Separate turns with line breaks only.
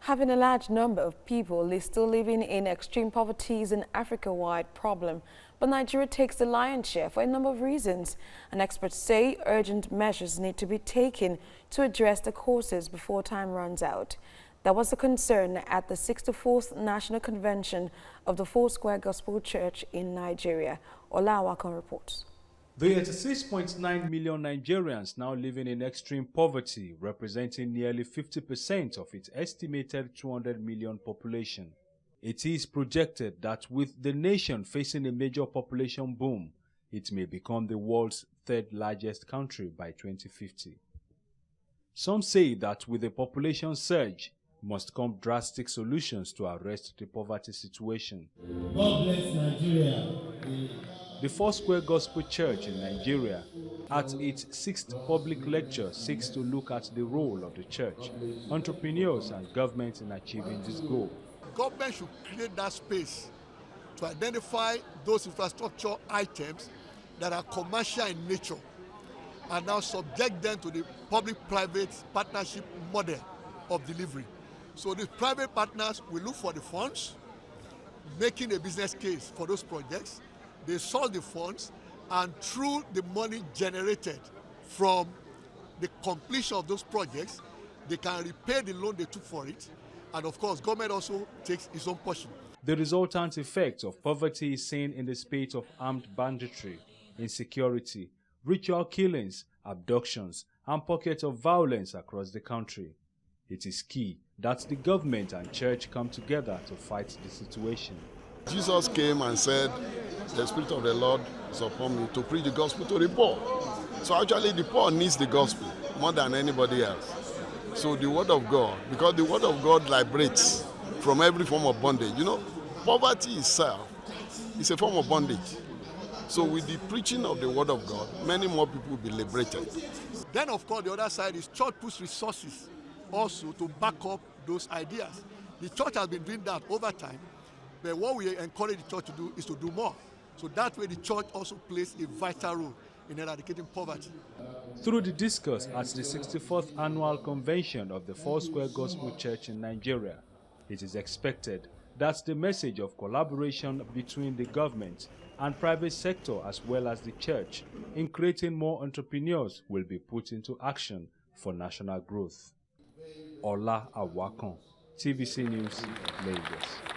Having a large number of people still living in extreme poverty is an Africa-wide problem, but Nigeria takes the lion's share for a number of reasons. And experts say urgent measures need to be taken to address the causes before time runs out. That was the concern at the 64th National Convention of the Foursquare Gospel Church in Nigeria. Ola Awakan reports.
The 86.9 million Nigerians now living in extreme poverty, representing nearly 50% of its estimated 200 million population. It is projected that with the nation facing a major population boom, it may become the world's third largest country by 2050. Some say that with the population surge, must come drastic solutions to arrest the poverty situation.
God bless Nigeria.
The Foursquare Gospel Church in Nigeria, at its 6th public lecture, seeks to look at the role of the church, entrepreneurs and government in achieving this goal.
Government should create that space to identify those infrastructure items that are commercial in nature and now subject them to the public-private partnership model of delivery. So the private partners will look for the funds, making a business case for those projects. They solve the funds, and through the money generated from the completion of those projects, they can repay the loan they took for it. And of course, government also takes its own portion.
The resultant effect of poverty is seen in the spate of armed banditry, insecurity, ritual killings, abductions, and pockets of violence across the country. It is key that the government and church come together to fight the situation.
Jesus came and said, "The Spirit of the Lord is upon me to preach the gospel to the poor." So actually the poor needs the gospel more than anybody else. So the word of God, because the word of God liberates from every form of bondage. You know, poverty itself is a form of bondage. So with the preaching of the word of God, many more people will be liberated.
Then of course the other side is church puts resources also to back up those ideas. The church has been doing that over time, but what we encourage the church to do is to do more. So that way the church also plays a vital role in eradicating poverty.
Through the discourse at the 64th Annual Convention of the Foursquare Gospel Church in Nigeria, it is expected that the message of collaboration between the government and private sector as well as the church in creating more entrepreneurs will be put into action for national growth. Ola Awakan, TVC News, Lagos.